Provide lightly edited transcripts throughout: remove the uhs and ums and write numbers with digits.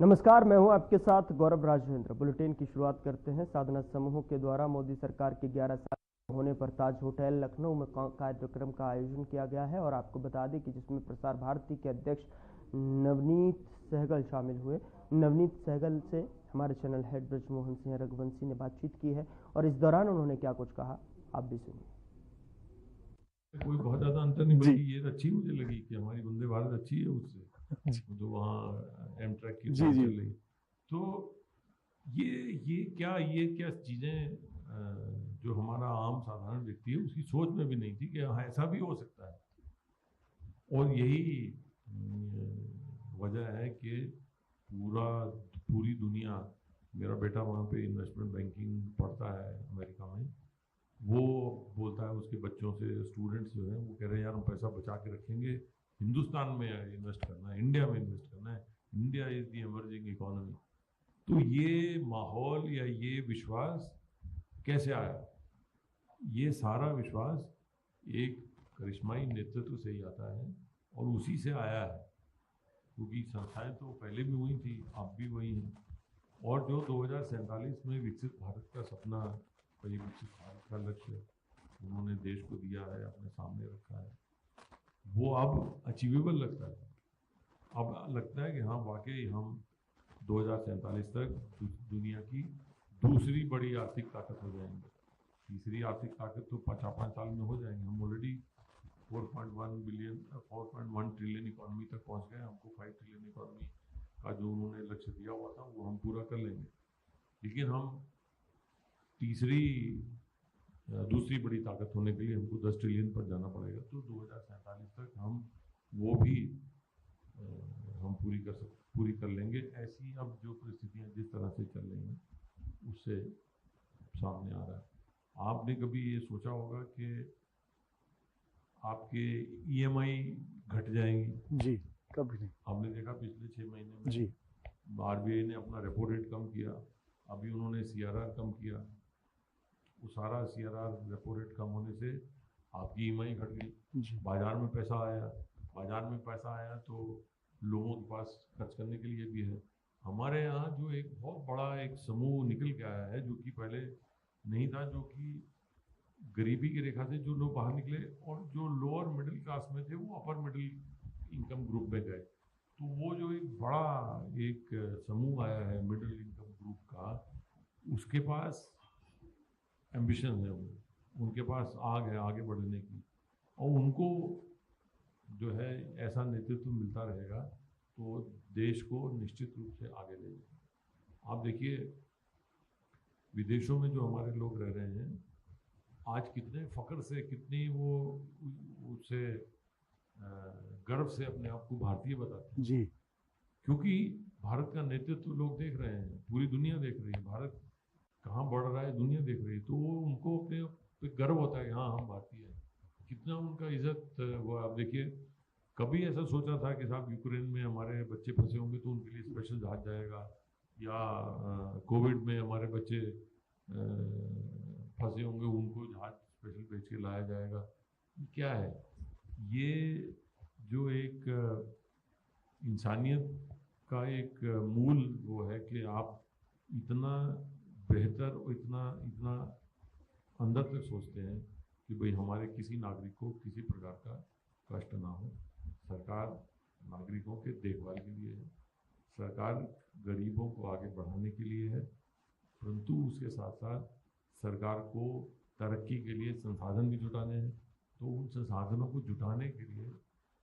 नमस्कार, मैं हूं आपके साथ गौरव राजेंद्र। बुलेटिन की शुरुआत करते हैं। साधना समूह के द्वारा मोदी सरकार के 11 साल होने पर ताज होटल लखनऊ में कार्यक्रम का आयोजन किया गया है और आपको बता दें कि जिसमें प्रसार भारती के अध्यक्ष नवनीत सहगल शामिल हुए। नवनीत सहगल से हमारे चैनल हेड ब्रजमोहन सिंह रघुवंशी ने बातचीत की है और इस दौरान उन्होंने क्या कुछ कहा, आप भी सुनिए। कोई बहुत ज्यादा अंतर नहीं, बल्कि ये अच्छी मुझे लगी कि हमारी वंदे भारत अच्छी है उससे जो वहाँ एमट्रैक की चल रही। तो ये क्या चीजें जो हमारा आम साधारण व्यक्ति है उसकी सोच में भी नहीं थी कि हाँ ऐसा भी हो सकता है। और यही वजह है कि पूरी दुनिया, मेरा बेटा वहाँ पे इन्वेस्टमेंट बैंकिंग पढ़ता है अमेरिका में, वो बोलता है उसके बच्चों से, स्टूडेंट्स जो हैं वो कह रहे हैं यार हम पैसा बचा के रखेंगे, हिंदुस्तान में इन्वेस्ट करना है, इंडिया में इन्वेस्ट करना है, India is the emerging economy. तो ये माहौल या ये विश्वास कैसे आया? ये सारा विश्वास एक करिश्माई नेतृत्व से ही आता है और उसी से आया है, क्योंकि संस्थाएं तो पहले भी वही थी, अब भी वही हैं। और जो 2047 में विकसित भारत का सपना, विकसित भारत का लक्ष्य उन्होंने देश को दिया है, अपने सामने रखा है, वो अब अचीवेबल लगता है। अब लगता है कि हाँ वाकई हम 2047 तक दुनिया की दूसरी बड़ी आर्थिक ताकत हो जाएंगे। तीसरी आर्थिक ताकत तो 4-5 साल में हो जाएंगे। हम ऑलरेडी 4.1 ट्रिलियन इकोनॉमी तक पहुंच गए। हमको 5 ट्रिलियन इकोनॉमी का जो उन्होंने लक्ष्य दिया हुआ था वो हम पूरा कर लेंगे, लेकिन हम दूसरी बड़ी ताकत होने के लिए हमको 10 ट्रिलियन पर जाना पड़ेगा। तो 2047 तक हम वो भी हम पूरी कर लेंगे। ऐसी अब जो परिस्थितियां जिस तरह से चल रही हैं उससे सामने आ रहा है। आपने कभी ये सोचा होगा कि आपके ईएमआई घट जाएंगी? जी, कभी नहीं। आपने देखा पिछले 6 महीने में जी, आरबीआई ने अपना रेपो रेट कम किया, अभी उन्होंने सीआरआर कम किया। वो सारा सीआरआर रेपो रेट कम होने से आपकी ईएमआई घट गई। बाजार में पैसा आया तो लोगों के पास खर्च करने के लिए भी है। हमारे यहाँ जो एक बहुत बड़ा एक समूह निकल के आया है, जो कि पहले नहीं था, जो कि गरीबी की रेखा से जो लोग बाहर निकले और जो लोअर मिडिल क्लास में थे वो अपर मिडिल इनकम ग्रुप में गए। तो वो जो एक बड़ा एक समूह आया है मिडिल इनकम ग्रुप का, उसके पास एम्बिशन है, उनके पास आग है आगे बढ़ने की, और उनको जो है ऐसा नेतृत्व मिलता रहेगा तो देश को निश्चित रूप से आगे ले जाएगा। आप देखिए विदेशों में जो हमारे लोग रह रहे हैं आज कितने फख्र से, कितनी वो उससे गर्व से अपने आप को भारतीय बताते हैं जी, क्योंकि भारत का नेतृत्व लोग देख रहे हैं, पूरी दुनिया देख रही है, भारत कहाँ बढ़ रहा है दुनिया देख रही है। तो वो उनको अपने पे गर्व होता है, हाँ हम भारतीय हैं। कितना उनका इज्जत वो। आप देखिए कभी ऐसा सोचा था कि साहब यूक्रेन में हमारे बच्चे फंसे होंगे तो उनके लिए स्पेशल जहाज जाएगा, या कोविड में हमारे बच्चे फंसे होंगे उनको जहाज स्पेशल भेज के लाया जाएगा? क्या है ये जो एक इंसानियत का एक मूल वो है कि आप इतना बेहतर और इतना अंदर तक सोचते हैं कि भाई हमारे किसी नागरिक को किसी प्रकार का कष्ट ना हो। सरकार नागरिकों के देखभाल के लिए है, सरकार गरीबों को आगे बढ़ाने के लिए है, परंतु उसके साथ साथ सरकार को तरक्की के लिए संसाधन भी जुटाने हैं। तो उन संसाधनों को जुटाने के लिए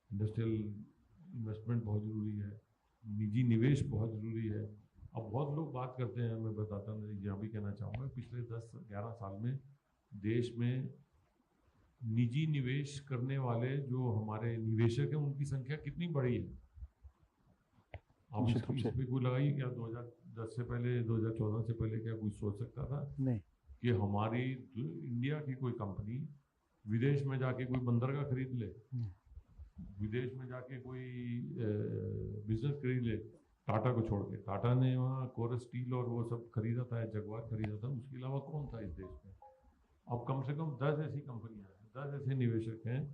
इंडस्ट्रियल इन्वेस्टमेंट बहुत ज़रूरी है, निजी निवेश बहुत ज़रूरी है। अब बहुत लोग बात करते हैं, मैं बताता हूँ, यहाँ भी कहना चाहूँगा, पिछले 10-11 साल में देश में निजी निवेश करने वाले जो हमारे निवेशक हैं उनकी संख्या कितनी बढ़ी है। अब इसमें कोई लगाइए क्या 2010 से पहले, 2014 से पहले क्या कोई सोच सकता था? नहीं, कि हमारी इंडिया की कोई कंपनी विदेश में जाके कोई बंदरगाह खरीद ले, विदेश में जाके कोई बिजनेस खरीद ले, टाटा को छोड़ के। टाटा ने वहाँ कोरस स्टील और वो सब खरीदा था, जगुआर खरीदा था, उसके अलावा कौन था इस देश में? अब कम से कम 10 ऐसी कंपनियां हैं, 10 ऐसे निवेशक हैं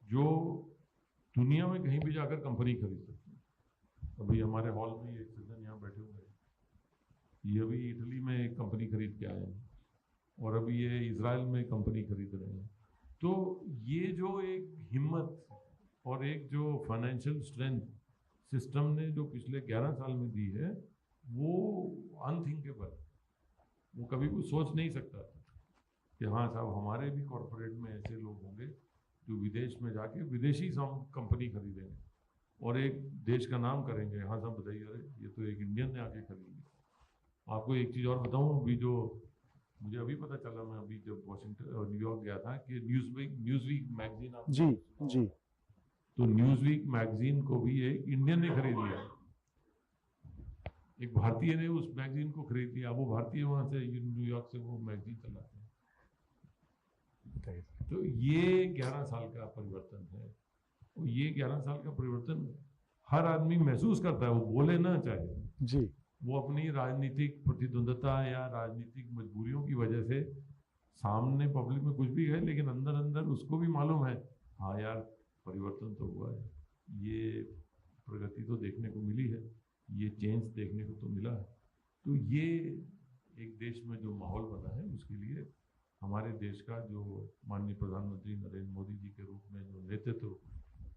जो दुनिया में कहीं भी जाकर कंपनी खरीद सकते हैं। अभी हमारे हॉल में एक सज्जन यहाँ बैठे हुए हैं, ये अभी इटली में एक कंपनी खरीद के आए हैं और अभी ये इजराइल में कंपनी खरीद रहे हैं। तो ये जो एक हिम्मत और एक जो फाइनेंशियल स्ट्रेंथ सिस्टम ने जो पिछले 11 साल में दी है, वो अनथिंकेबल। वो कभी कोई सोच नहीं सकता था कि हाँ साहब हमारे भी कॉरपोरेट में ऐसे लोग होंगे जो विदेश में जाके विदेशी कंपनी खरीदेंगे और एक देश का नाम करेंगे। हाँ साहब बताइए, अरे ये तो एक इंडियन ने आके खरीदी। आपको एक चीज़ और बताऊँ, अभी जो मुझे अभी पता चला, मैं अभी जब वाशिंगटन और न्यूयॉर्क गया था कि न्यूज़वीक मैगजीन आप जी तो न्यूज़वीक मैगजीन को भी एक इंडियन ने खरीद लिया, एक भारतीय ने उस मैगजीन को खरीद लिया। वो भारतीय वहां से न्यूयॉर्क से वो मैगजीन चलाते हैं। तो ये 11 साल का परिवर्तन है। और ये 11 साल का परिवर्तन हर आदमी महसूस करता है, वो बोले ना चाहे जी। वो अपनी राजनीतिक प्रतिद्वंदता या राजनीतिक मजबूरियों की वजह से सामने पब्लिक में कुछ भी है, लेकिन अंदर अंदर उसको भी मालूम है हाँ यार परिवर्तन तो हुआ है, ये प्रगति तो देखने को मिली है, ये चेंज देखने को तो मिला है। तो ये एक देश में जो माहौल बना है उसके लिए हमारे देश का जो माननीय प्रधानमंत्री नरेंद्र मोदी जी के रूप में जो नेतृत्व,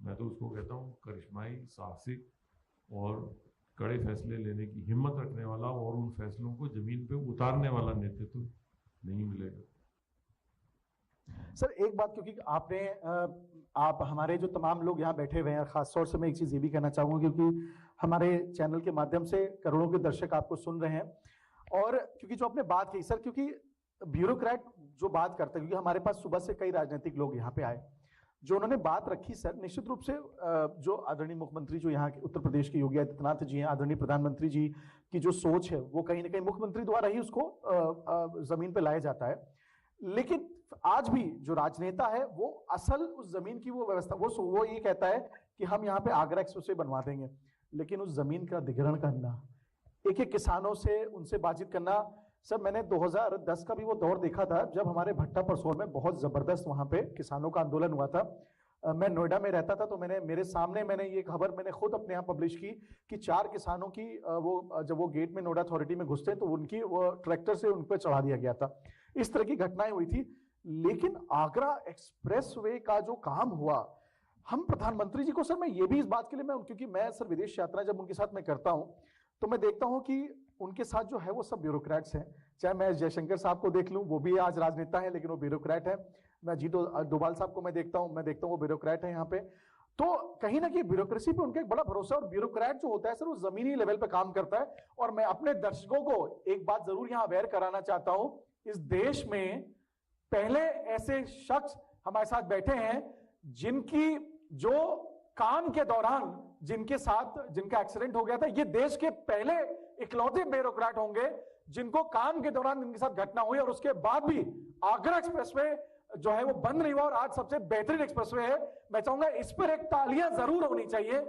मैं तो उसको कहता हूँ करिश्माई, साहसिक और कड़े फैसले लेने की हिम्मत रखने वाला और उन फैसलों को जमीन पे उतारने वाला नेतृत्व नहीं मिलेगा। सर एक बात, क्योंकि आप हमारे जो तमाम लोग यहाँ बैठे हुए हैं, खासतौर से मैं एक चीज ये भी कहना चाहूंगा क्योंकि हमारे चैनल के माध्यम से करोड़ों के दर्शक आपको सुन रहे हैं, और क्योंकि जो आपने बात की सर, क्योंकि ब्यूरोक्रेट जो बात करते हैं, क्योंकि हमारे पास सुबह से कई राजनीतिक लोग यहाँ पे आए, जो उन्होंने बात रखी सर, निश्चित रूप से जो आदरणीय मुख्यमंत्री जो यहाँ के उत्तर प्रदेश के योगी आदित्यनाथ जी हैं, आदरणीय प्रधानमंत्री जी की जो सोच है वो कहीं ना कहीं मुख्यमंत्री द्वारा ही उसको जमीन पे लाया जाता है। लेकिन आज भी जो राजनेता है वो असल उस जमीन की वो व्यवस्था, वो ये कहता है कि हम यहाँ पे आगरा एक्सप्रेसवे बनवा देंगे, लेकिन उस जमीन का अधिग्रहण करना, एक एक किसानों से उनसे बातचीत करना। सर मैंने 2010 का भी वो दौर देखा था जब हमारे भट्टा परसोर में बहुत जबरदस्त वहां पे किसानों का आंदोलन हुआ था। मैं नोएडा में रहता था, तो मेरे सामने ये खबर मैंने खुद अपने यहाँ पब्लिश की कि 4 किसानों की जब वो गेट में नोएडा अथॉरिटी में घुसते तो उनकी वो ट्रैक्टर से उन पर चढ़ा दिया गया था। इस तरह की घटनाएं हुई थी। लेकिन आगरा एक्सप्रेसवे का जो काम हुआ, हम प्रधानमंत्री जी को सर, मैं ये भी इस बात के लिए क्योंकि मैं सर विदेश यात्रा जब उनके साथ मैं करता हूं तो मैं देखता हूं कि उनके साथ जो है वो सब ब्यूरोक्रेट्स हैं। चाहे मैं जयशंकर साहब को देख लूं, वो भी आज राजनेता है लेकिन वो ब्यूरोक्रेट है। मैं जी डोभाल साहब को मैं देखता हूं वो ब्यूरोक्रेट है यहाँ पे। तो कहीं ना कहीं ब्यूरोक्रेसी पे उनका एक बड़ा भरोसा, और ब्यूरोक्रेट जो होता है सर वो जमीनी लेवल पे काम करता है। और मैं अपने दर्शकों को एक बात जरूर यहाँ अवेयर कराना चाहता हूं, इस देश में पहले ऐसे शख्स हमारे साथ बैठे हैं जिनकी जो काम के दौरान जिनका एक्सीडेंट हो गया था, ये देश के पहले इकलौते ब्यूरोक्रेट होंगे जिनको काम के दौरान इनके साथ घटना हुई और उसके बाद भी आगरा एक्सप्रेसवे जो है वो बंद नहीं हुआ और आज सबसे बेहतरीन एक्सप्रेसवे है। मैं चाहूंगा इस पर एक तालियां जरूर होनी चाहिए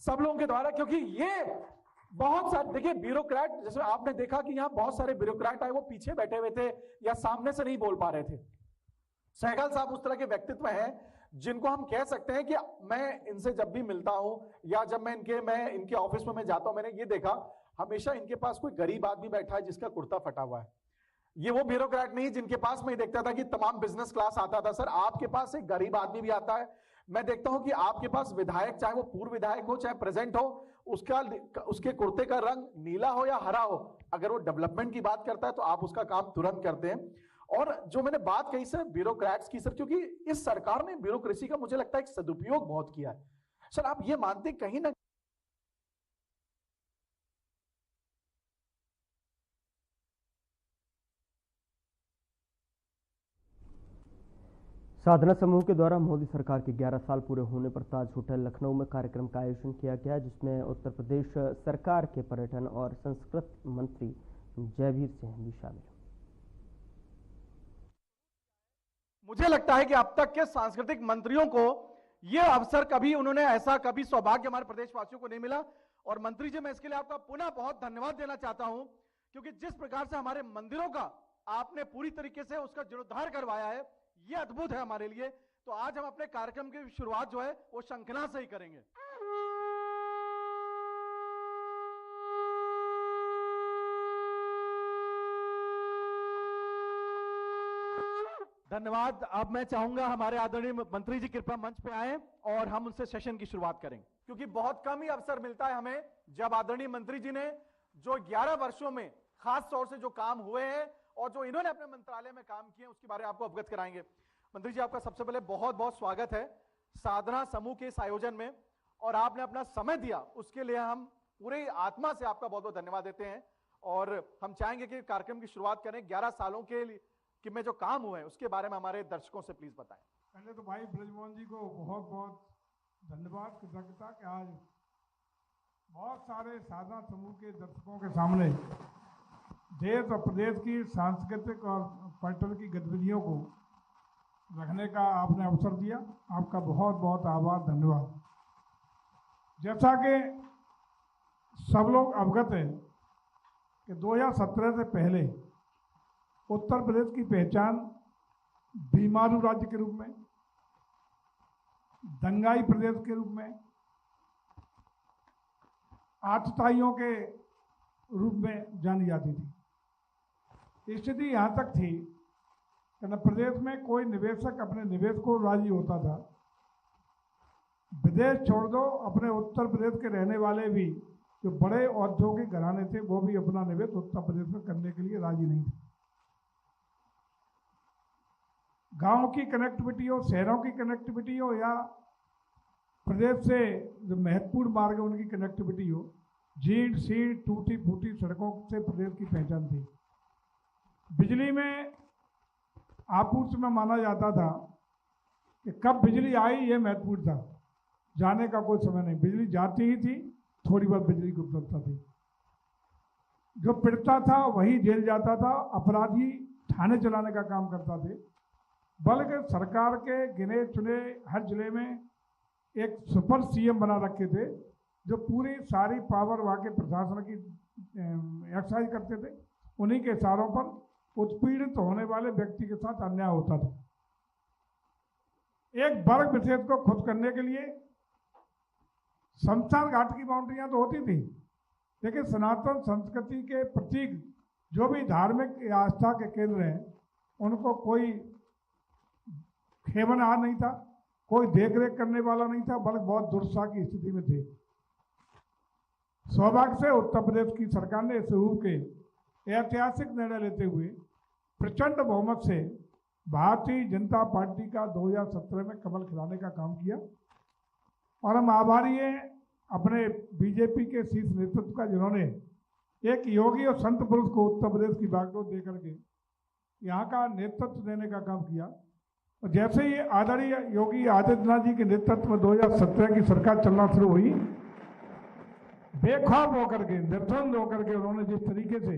सब लोगों के द्वारा, क्योंकि ये बहुत सारे, देखिए ब्यूरोक्रेट, जैसे आपने देखा कि यहाँ बहुत सारे ब्यूरोक्रेट आए, वो पीछे बैठे हुए थे या सामने से नहीं बोल पा रहे थे। सहगल साहब उस तरह के व्यक्तित्व हैं जिनको हम कह सकते हैं कि मैं इनसे जब भी मिलता हूं या जब मैं इनके ऑफिस में मैं जाता हूं, मैंने ये देखा हमेशा इनके पास कोई गरीब आदमी बैठा है जिसका कुर्ता फटा हुआ है। ये वो ब्यूरोक्रेट नहीं जिनके पास मैं देखता था कि तमाम बिजनेस क्लास आता था। सर आपके पास एक गरीब आदमी भी आता है। मैं देखता हूं कि आपके पास विधायक, चाहे वो पूर्व विधायक हो चाहे प्रेजेंट हो, उसके कुर्ते का रंग नीला हो या हरा हो, अगर वो डेवलपमेंट की बात करता है तो आप उसका काम तुरंत करते हैं। और जो मैंने बात कही सर ब्यूरोक्रेट्स की, सर क्योंकि इस सरकार ने ब्यूरोक्रेसी का मुझे लगता है एक सदुपयोग बहुत किया है। सर आप ये मानते कहीं ना साधना समूह के द्वारा मोदी सरकार के 11 साल पूरे होने पर ताज होटल लखनऊ में कार्यक्रम का आयोजन किया गया, जिसमें उत्तर प्रदेश सरकार के पर्यटन और संस्कृति मंत्री जयवीर सिंह भी शामिल। मुझे लगता है कि अब तक के सांस्कृतिक मंत्रियों को यह अवसर कभी सौभाग्य हमारे प्रदेशवासियों को नहीं मिला। और मंत्री जी, मैं इसके लिए आपका पुनः बहुत धन्यवाद देना चाहता हूं, क्योंकि जिस प्रकार से हमारे मंदिरों का आपने पूरी तरीके से उसका जीर्णोद्धार करवाया है, ये अद्भुत है हमारे लिए। तो आज हम अपने कार्यक्रम की शुरुआत जो है वो शंखना से ही करेंगे। धन्यवाद। अब मैं चाहूंगा हमारे आदरणीय मंत्री जी कृपया मंच पे आए और हम उनसे सेशन की शुरुआत करें, क्योंकि बहुत कम ही अवसर मिलता है हमें जब आदरणीय मंत्री जी ने जो 11 वर्षों में खास तौर से जो काम हुए हैं और जो इन्होंने अपने मंत्रालय में काम किए उसके बारे में आपको अवगत कराएंगे। मंत्री जी, आपका सबसे पहले बहुत बहुत स्वागत है साधना समूह के इस आयोजन में, और आपने अपना समय दिया उसके लिए हम पूरी आत्मा से आपका बहुत बहुत धन्यवाद देते हैं। और हम चाहेंगे कि कार्यक्रम की शुरुआत करें। 11 सालों के लिए कि में जो काम हुए हैं उसके बारे में हमारे दर्शकों से प्लीज बताएं। पहले तो भाई ब्रजमोहन जी को बहुत बहुत धन्यवाद, कृतज्ञता कि आज बहुत सारे साधना समूह के दर्शकों के सामने देश और प्रदेश की सांस्कृतिक और पर्यटन की गतिविधियों को रखने का आपने अवसर दिया। आपका बहुत बहुत आभार, धन्यवाद। जैसा कि सब लोग अवगत हैं कि 2017 से पहले उत्तर प्रदेश की पहचान बीमारू राज्य के रूप में, दंगाई प्रदेश के रूप में, आतताइयों के रूप में जानी जाती थी। स्थिति यहाँ तक थी कि न प्रदेश में कोई निवेशक अपने निवेश को राजी होता था। विदेश छोड़ दो, अपने उत्तर प्रदेश के रहने वाले भी जो बड़े औद्योगिक घराने थे वो भी अपना निवेश उत्तर प्रदेश में करने के लिए राजी नहीं थे। गांव की कनेक्टिविटी हो, शहरों की कनेक्टिविटी हो, या प्रदेश से जो महत्वपूर्ण मार्ग है उनकी कनेक्टिविटी हो, जीर्ण शीर्ण टूटी फूटी सड़कों से प्रदेश की पहचान थी। बिजली में आपूर्ति में माना जाता था कि कब बिजली आई ये महत्वपूर्ण था, जाने का कोई समय नहीं। बिजली जाती ही थी, थोड़ी बहुत बिजली की उपलब्धता थी। जो पीड़ता था वही जेल जाता था, अपराधी थाने चलाने का काम करता थे। बल्कि सरकार के गिने चुने हर जिले में एक सुपर सीएम बना रखे थे जो पूरी सारी पावर वहाँ के प्रशासन की एक्सरसाइज करते थे। उन्हीं के इशारों पर उत्पीड़ित होने वाले व्यक्ति के साथ अन्याय होता था। एक वर्ग विशेष को खुद करने के लिए शमशान घाट की बाउंड्रियां तो होती थी, लेकिन सनातन संस्कृति के प्रतीक जो भी धार्मिक आस्था के केंद्र हैं उनको कोई खेवनहार नहीं था, कोई देखरेख करने वाला नहीं था, बल्कि बहुत दुर्दशा की स्थिति में थे। सौभाग्य से उत्तर प्रदेश की सरकार ने इस रूप के ऐतिहासिक निर्णय लेते हुए प्रचंड बहुमत से भारतीय जनता पार्टी का 2017 में कमल खिलाने का काम किया। और हम आभारी हैं अपने बीजेपी के शीर्ष नेतृत्व का, जिन्होंने एक योगी और संत पुरुष को उत्तर प्रदेश की बागडोर दे करके यहाँ का नेतृत्व देने का काम किया। और जैसे ही आदरणीय योगी आदित्यनाथ जी के नेतृत्व में 2017 की सरकार चलना शुरू हुई, बेखौफ होकर के, निर्द्वंद होकर के उन्होंने जिस तरीके से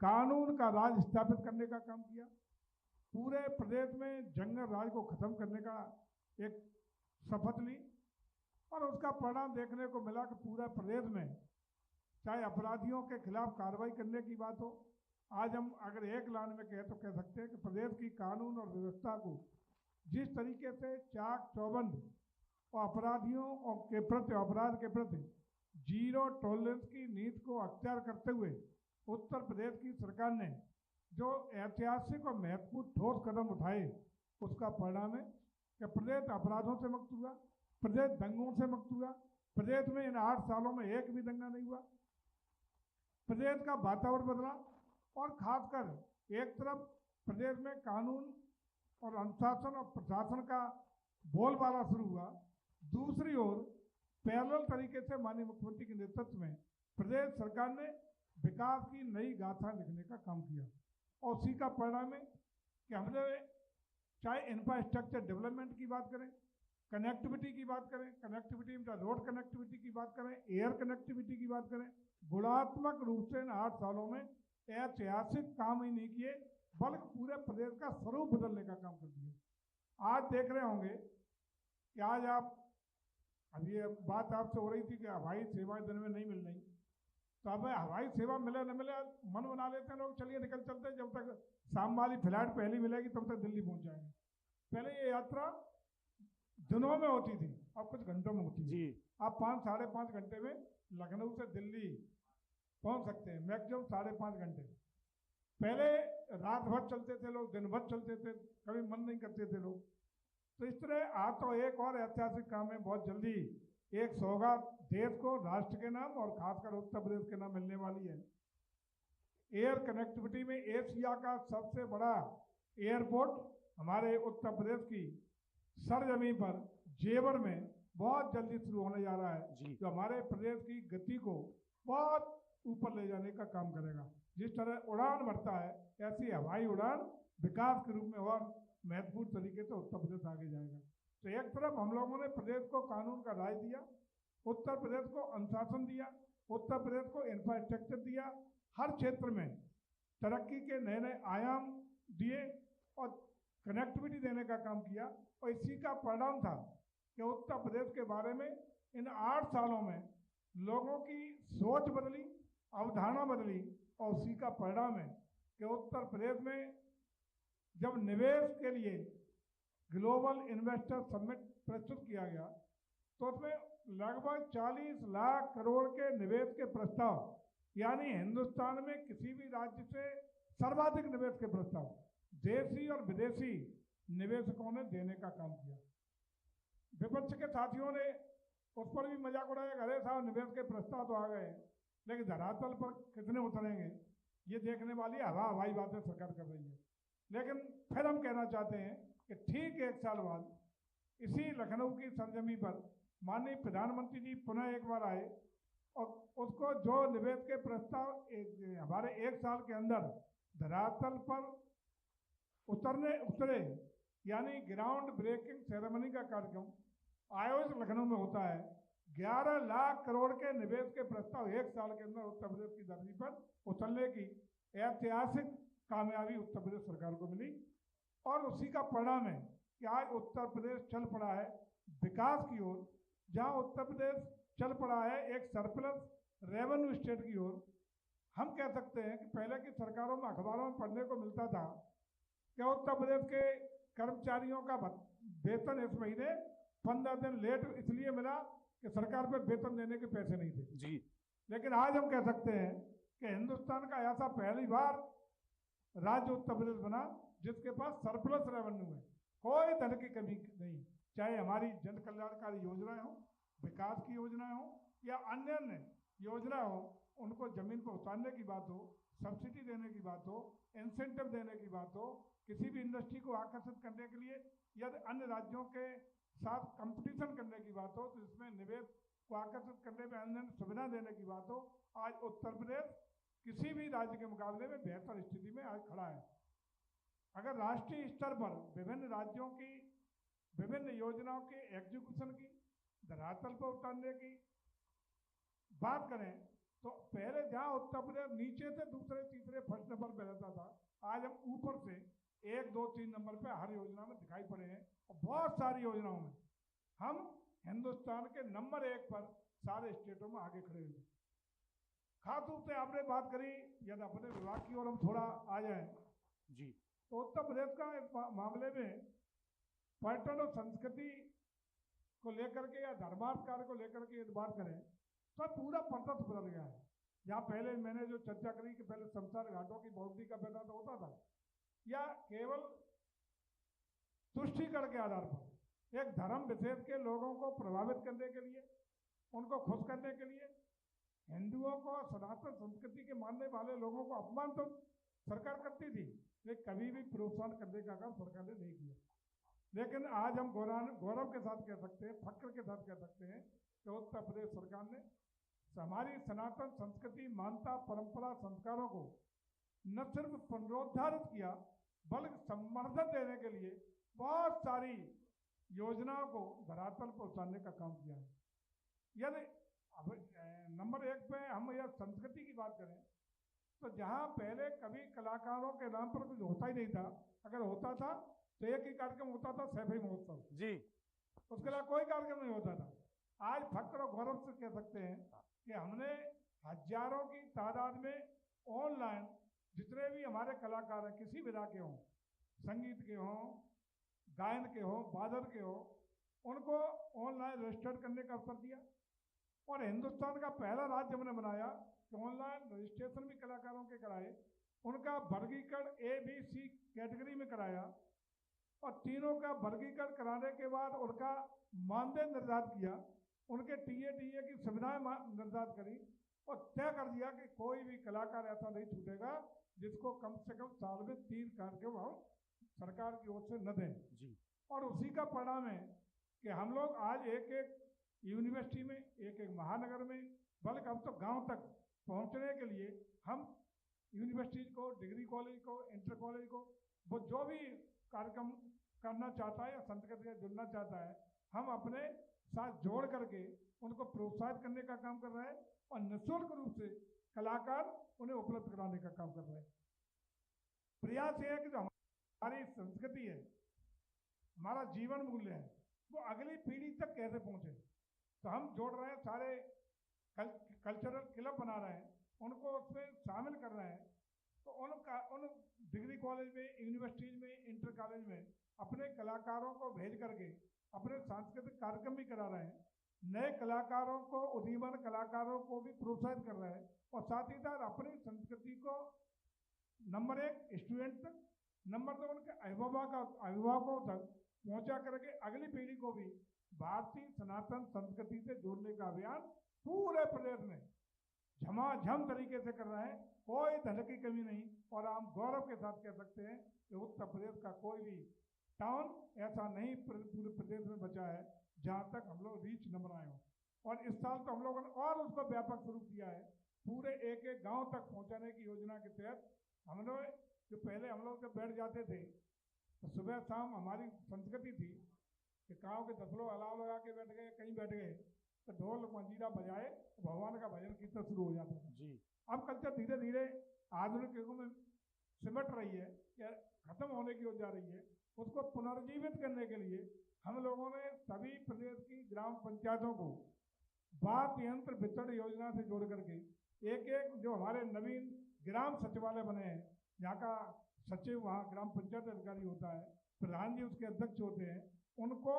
कानून का राज स्थापित करने का काम किया, पूरे प्रदेश में जंगल राज को खत्म करने का एक शपथ ली, और उसका परिणाम देखने को मिला कि पूरा प्रदेश में चाहे अपराधियों के खिलाफ कार्रवाई करने की बात हो, आज हम अगर एक लाइन में कहें तो कह सकते हैं कि प्रदेश की कानून और व्यवस्था को जिस तरीके से चाक चौबंद और अपराधियों और के प्रति, अपराध के प्रति जीरो टॉलरेंस की नीति को अख्तियार करते हुए उत्तर प्रदेश की सरकार ने जो ऐतिहासिक और महत्वपूर्ण ठोस कदम उठाए, उसका परिणाम है कि प्रदेश अपराधों से मुक्त हुआ, प्रदेश दंगों से मुक्त हुआ। प्रदेश में इन 8 सालों में एक भी दंगा नहीं हुआ। प्रदेश का वातावरण बदला, और खासकर एक तरफ प्रदेश में कानून और अनुशासन और प्रशासन का बोलबाला शुरू हुआ, दूसरी ओर पैरेलल तरीके से माननीय मुख्यमंत्री के नेतृत्व में प्रदेश सरकार ने विकास की नई गाथा लिखने का काम किया। और उसी का परिणाम है कि हमने चाहे इंफ्रास्ट्रक्चर डेवलपमेंट की बात करें, कनेक्टिविटी की बात करें, कनेक्टिविटी में रोड कनेक्टिविटी की बात करें, एयर कनेक्टिविटी की बात करें, गुणात्मक रूप से इन 8 सालों में ऐतिहासिक काम ही नहीं किए, बल्कि पूरे प्रदेश का स्वरूप बदलने का काम कर दिया। आज देख रहे होंगे कि आज आप, अभी ये बात आपसे हो रही थी कि हवाई सेवाएं दिन में नहीं मिल रही, तो अब हवाई सेवा मिले न मिले मन बना लेते हैं लोग, चलिए निकल चलते हैं, जब तक शाम वाली फ्लाइट पहली मिलेगी तब तक दिल्ली पहुंच जाएंगे। पहले ये यात्रा दिनों में होती थी, अब कुछ घंटों में होती है। आप 5 साढ़े 5 घंटे में लखनऊ से दिल्ली पहुंच सकते हैं, मैक्सिमम 5.5 घंटे। पहले रात भर चलते थे लोग, दिन भर चलते थे, कभी मन नहीं करते थे लोग। तो इस तरह आज तो एक और ऐतिहासिक काम है, बहुत जल्दी एक सौगात देश को राष्ट्र के नाम और खासकर उत्तर प्रदेश के नाम मिलने वाली है। एयर कनेक्टिविटी में एशिया का सबसे बड़ा एयरपोर्ट हमारे उत्तर प्रदेश की सरजमीन पर जेवर में बहुत जल्दी शुरू होने जा रहा है, जो हमारे प्रदेश की गति को बहुत ऊपर ले जाने का काम करेगा। जिस तरह उड़ान बढ़ता है, ऐसी हवाई उड़ान विकास के रूप में और महत्वपूर्ण तरीके से उत्तर प्रदेश आगे जाएगा। तो एक तरफ हम लोगों ने प्रदेश को कानून का राज दिया, उत्तर प्रदेश को अनुशासन दिया, उत्तर प्रदेश को इंफ्रास्ट्रक्चर दिया, हर क्षेत्र में तरक्की के नए नए आयाम दिए और कनेक्टिविटी देने का काम किया। और इसी का परिणाम था कि उत्तर प्रदेश के बारे में इन 8 सालों में लोगों की सोच बदली, अवधारणा बदली, और उसी का परिणाम है कि उत्तर प्रदेश में जब निवेश के लिए ग्लोबल इन्वेस्टर समिट प्रस्तुत किया गया तो उसमें लगभग 40 लाख करोड़ के निवेश के प्रस्ताव, यानी हिंदुस्तान में किसी भी राज्य से सर्वाधिक निवेश के प्रस्ताव देशी और विदेशी निवेशकों ने देने का काम किया। विपक्ष के साथियों ने उस पर भी मजाक उड़ाया, अरे साहब निवेश के प्रस्ताव तो आ गए, लेकिन धरातल पर कितने उतरेंगे ये देखने वाली हवाई बातें सरकार कर रही है। लेकिन फिर हम कहना चाहते हैं कि ठीक 1 साल बाद इसी लखनऊ की सरजमी पर माननीय प्रधानमंत्री जी पुनः एक बार आए और उसको जो निवेश के प्रस्ताव हमारे 1 साल के अंदर धरातल पर उतरे, यानी ग्राउंड ब्रेकिंग सेरेमनी का कार्यक्रम आयोजित लखनऊ में होता है। 11 लाख करोड़ के निवेश के प्रस्ताव 1 साल के अंदर उत्तर प्रदेश की धरती पर उतरने की ऐतिहासिक कामयाबी उत्तर प्रदेश सरकार को मिली। और उसी का परिणाम है कि आज उत्तर प्रदेश चल पड़ा है विकास की ओर, जहां उत्तर प्रदेश चल पड़ा है एक सरप्लस रेवेन्यू स्टेट की ओर। हम कह सकते हैं कि पहले की सरकारों में अखबारों में पढ़ने को मिलता था कि उत्तर प्रदेश के कर्मचारियों का वेतन इस महीने 15 दिन लेट इसलिए मिला कि सरकार पे वेतन देने के पैसे नहीं थे जी। लेकिन आज हम कह सकते हैं कि हिंदुस्तान का ऐसा पहली बार राज्य उत्तर प्रदेश बना जिसके पास सरप्लस रेवेन्यू है, कोई धन की कमी नहीं, चाहे हमारी जन कल्याणकारी योजनाएं हो, विकास की योजनाएं हो या अन्य योजना हो, उनको जमीन पर उतारने की बात हो, सब्सिडी देने की बात हो, इंसेंटिव देने की बात हो, किसी भी इंडस्ट्री को आकर्षित करने के लिए या अन्य राज्यों के साथ कंपटीशन करने की बात हो, तो इसमें निवेश को आकर्षित करने में अन्य सुविधा देने की बात हो, आज उत्तर प्रदेश किसी भी राज्य के मुकाबले में बेहतर स्थिति में आज खड़ा है। अगर राष्ट्रीय स्तर पर विभिन्न राज्यों की विभिन्न योजनाओं के एग्जीक्यूशन की, धरातल पर उतारने की बात करें तो पहले जहां उत्तर प्रदेश नीचे से दूसरे तीसरे फर्स्ट नंबर पर रहता था, आज हम ऊपर से 1, 2, 3 नंबर पे हर योजना में दिखाई पड़े हैं। और बहुत सारी योजनाओं में हम हिंदुस्तान के नंबर 1 पर सारे स्टेटों में आगे खड़े हुए। खास रूप से आपने बात करी, यदि अपने विभाग की ओर हम थोड़ा आ जाए जी, तो उत्तर प्रदेश का मामले में पर्यटन और संस्कृति को लेकर के या धर्मार्थ कार्य को लेकर के यदि बात करें तो पूरा परिदृश्य बदल गया है। जहाँ पहले मैंने जो चर्चा करी कि पहले शमशान घाटों की बाउंड्री का पैदा तो होता था, या केवल तुष्टिकरण के आधार पर एक धर्म विशेष के लोगों को प्रभावित करने के लिए, उनको खुश करने के लिए, हिंदुओं को सनातन संस्कृति के मानने वाले लोगों को अपमान तो सरकार करती थी, लेकिन कभी भी प्रोत्साहन करने का काम सरकार ने नहीं किया। लेकिन आज हम गौरव के साथ कह सकते हैं, फक्र के साथ कह सकते हैं कि उत्तर प्रदेश सरकार ने हमारी सनातन संस्कृति, मान्यता, परंपरा, संस्कारों को न सिर्फ पुनरुद्धारित किया बल्कि संवर्धन देने के लिए बहुत सारी योजनाओं को धरातल पर उतारने का काम किया है। यदि अब नंबर 1 पे हम यह संस्कृति की बात करें तो जहां पहले कभी कलाकारों के नाम पर कुछ होता ही नहीं था, अगर होता था तो एक ही कार्यक्रम होता था, सैफई महोत्सव जी, उसके अलावा कोई कार्यक्रम नहीं होता था। आज फक्र और गौरव से कह सकते हैं कि हमने हजारों की तादाद में ऑनलाइन जितने भी हमारे कलाकार हैं, किसी विधा के हों, संगीत के हों, गायन के हों, वादन के हों, उनको ऑनलाइन रजिस्टर्ड करने का अवसर दिया। और हिंदुस्तान का पहला राज्य हमने बनाया कि ऑनलाइन रजिस्ट्रेशन भी कलाकारों के कराए, उनका वर्गीकरण ABC कैटेगरी में कराया और तीनों का वर्गीकरण कराने के बाद उनका मानदेय निर्धारित किया, उनके TA की सुविधाएं निर्धारित करी और तय कर दिया कि कोई भी कलाकार ऐसा नहीं छूटेगा जिसको कम से कम साल में 3 कार्यक्रम हम सरकार की ओर से न दें जी। और उसी का परिणाम है कि हम लोग आज एक एक यूनिवर्सिटी में, एक एक महानगर में, बल्कि अब तो गांव तक पहुंचने के लिए हम यूनिवर्सिटीज को, डिग्री कॉलेज को, इंटर कॉलेज को, वो जो भी कार्यक्रम करना चाहता है या संस्कृति से जुड़ना चाहता है, हम अपने साथ जोड़ करके उनको प्रोत्साहित करने का काम कर रहे हैं और निःशुल्क रूप से कलाकार उन्हें उपलब्ध कराने का काम कर रहे हैं। प्रयास ये है कि जो हमारी संस्कृति है, हमारा जीवन मूल्य है, वो अगली पीढ़ी तक कैसे पहुंचे। तो हम जोड़ रहे हैं, सारे कल्चरल क्लब बना रहे हैं, उनको उसमें शामिल कर रहे हैं। तो उन डिग्री कॉलेज में, यूनिवर्सिटीज में, इंटर कॉलेज में अपने कलाकारों को भेज करके अपने सांस्कृतिक कार्यक्रम भी करा रहे हैं, नए कलाकारों को, उदीयमान कलाकारों को भी प्रोत्साहित कर रहे हैं और साथ ही साथ अपनी संस्कृति को नंबर 1 स्टूडेंट तक, नंबर 2 उनके अभिभावकों तक पहुंचा करके अगली पीढ़ी को भी भारतीय सनातन संस्कृति से जोड़ने का अभियान पूरे प्रदेश में झमाझम तरीके से कर रहे हैं। कोई धन की कमी नहीं और हम गौरव के साथ कह सकते हैं कि उत्तर प्रदेश का कोई भी टाउन ऐसा नहीं पूरे प्रदेश में बचा है जहां तक हम लोग रीच न बनाए हों। और इस साल तो हम लोगों ने और उसको व्यापक स्वरूप दिया है, पूरे एक एक गांव तक पहुंचाने की योजना के तहत हम लोग, जो पहले हम लोग जब बैठ जाते थे तो सुबह शाम हमारी संस्कृति थी कि गाँव के 10 लोग अलाव लगा के बैठ गए, कहीं बैठ गए तो ढोल मंजीरा बजाए तो भगवान का भजन कीर्तन शुरू हो जाता था जी। अब कल्चर धीरे धीरे आधुनिक युग में सिमट रही है या खत्म होने की ओर जा रही है। उसको पुनर्जीवित करने के लिए हम लोगों ने सभी प्रदेश की ग्राम पंचायतों को वाद्य यंत्र वितरण योजना से जोड़ करके एक एक जो हमारे नवीन ग्राम सचिवालय बने हैं, यहाँ का सचिव वहाँ ग्राम पंचायत अधिकारी होता है, प्रधान जी उसके अध्यक्ष होते हैं, उनको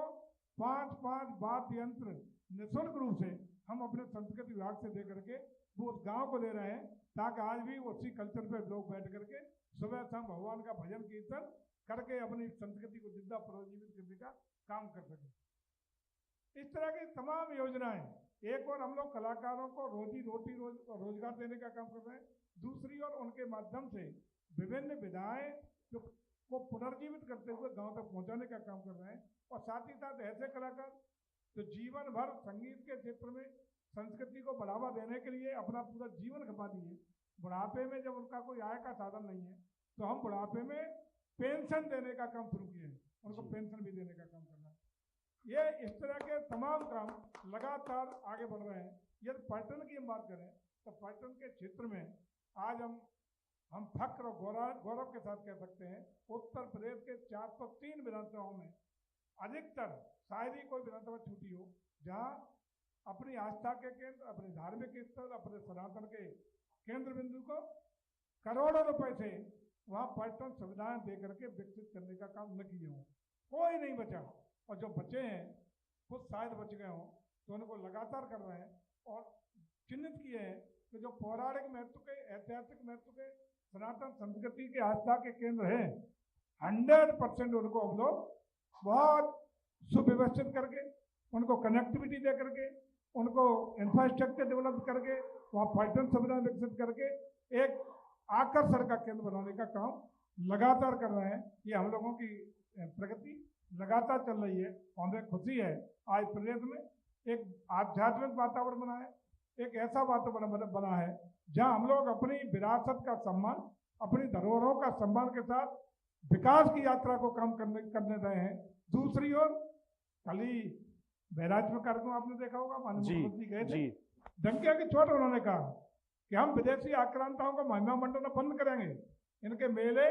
5-5 वाद्य यंत्र निःशुल्क रूप से हम अपने संस्कृति विभाग से दे करके वो उस गांव को दे रहे हैं ताकि आज भी उसी कल्चर पे लोग बैठ करके सुबह शाम भगवान का भजन कीर्तन करके अपनी संस्कृति को जिंदा पुनर्जीवित करने का काम कर सके। इस तरह की तमाम योजनाएं, एक और हम लोग कलाकारों को रोजगार देने का काम कर रहे हैं, दूसरी ओर उनके माध्यम से विभिन्न विधाएं को पुनर्जीवित करते हुए गाँव तक पहुँचाने का काम कर रहे हैं। और साथ ही साथ ऐसे कलाकार तो जीवन भर संगीत के क्षेत्र में संस्कृति को बढ़ावा देने के लिए अपना पूरा जीवन खपा दिए, बुढ़ापे में जब उनका कोई आय का साधन नहीं है तो हम बुढ़ापे में पेंशन देने का काम शुरू किए हैं, उनको पेंशन भी देने का काम करना है। ये इस तरह के तमाम काम लगातार आगे बढ़ रहे हैं। यदि पर्यटन की हम बात करें तो पर्यटन के क्षेत्र में आज हम फक्र और गौरव के साथ कह सकते हैं उत्तर प्रदेश के 403 विधानसभाओं में अधिकतर, शायद ही कोई विधानसभा छूटी हो जहां अपनी आस्था के केंद्र, अपने धार्मिक स्थल, अपने सनातन के केंद्र बिंदु को करोड़ों रुपए से वहां पर्यटन सुविधाएं दे करके विकसित करने का काम न किए हों। कोई नहीं बचा और जो बचे हैं कुछ शायद बच गए हों तो उनको लगातार कर रहे हैं और चिन्हित किए हैं कि जो पौराणिक महत्व के, ऐतिहासिक महत्व के, सनातन संस्कृति के आस्था के केंद्र हैं 100% उनको हम लोग बहुत सुव्यवस्थित करके, उनको कनेक्टिविटी दे करके, उनको इंफ्रास्ट्रक्चर डेवलप करके, वहाँ पर्यटन सुविधा विकसित करके एक आकर्षण का केंद्र बनाने का काम लगातार कर रहे हैं। ये हम लोगों की प्रगति लगातार चल रही है। हमें खुशी है आज प्रदेश में एक आध्यात्मिक वातावरण बना है, एक ऐसा वातावरण बना है जहाँ हम लोग अपनी विरासत का सम्मान, अपनी धरोहरों का सम्मान के साथ विकास की यात्रा को काम करने रहे हैं। दूसरी ओर कल ही बहराइच में कार्यक्रम आपने देखा होगा, माननीय मुख्यमंत्री गए थे, डंकिया की चोट उन्होंने कहा कि हम विदेशी आक्रांताओं को महिमा मंडन बंद करेंगे। इनके मेले,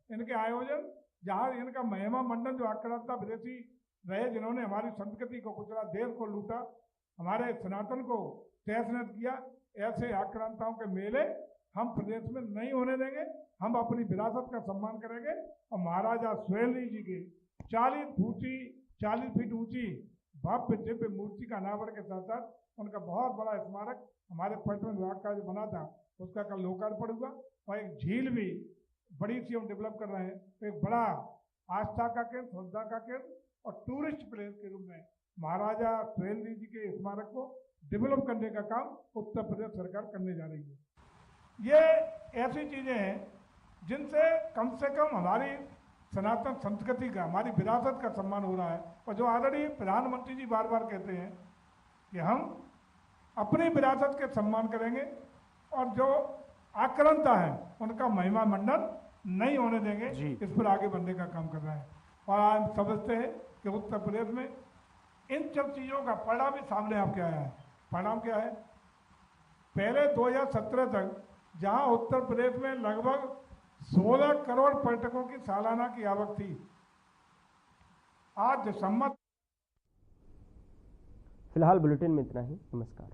इनके आयोजन, जहाँ इनका महिमा मंडन जो आक्रांता विदेशी रहे जिन्होंने हमारी संस्कृति को कुचला, देश को लूटा, हमारे सनातन को तहस-नहस किया, ऐसे आक्रांताओं के मेले हम प्रदेश में नहीं होने देंगे। हम अपनी विरासत का सम्मान करेंगे और महाराजा सुहेलदेव जी के 40 फीट ऊंची भव्य दिव्य मूर्ति का अनावरण के साथ साथ उनका बहुत बड़ा स्मारक हमारे पर्यटन विभाग का जो बना था उसका कल लोकार्पण हुआ। और एक झील भी बड़ी सी हम डेवलप कर रहे हैं, तो एक बड़ा आस्था का केंद्र, श्रद्धा का केंद्र और टूरिस्ट प्लेस के रूप में महाराजा सुहेलदेव जी के स्मारक को डेवलप करने का काम उत्तर प्रदेश सरकार करने जा रही है। ये ऐसी चीजें हैं जिनसे कम से कम हमारी सनातन संस्कृति का, हमारी विरासत का सम्मान हो रहा है। और जो आदरणीय प्रधानमंत्री जी बार बार कहते हैं कि हम अपनी विरासत के सम्मान करेंगे और जो आक्रांता है उनका महिमा मंडन नहीं होने देंगे, इस पर आगे बढ़ने का काम कर रहे हैं। और आज समझते हैं कि उत्तर प्रदेश में इन सब चीज़ों का परिणाम भी सामने आपके आया है। परिणाम क्या है? पहले 2017 तक जहां उत्तर प्रदेश में लगभग 16 करोड़ पर्यटकों की सालाना की आवक थी, आज दिसंबर। फिलहाल बुलेटिन में इतना ही। नमस्कार।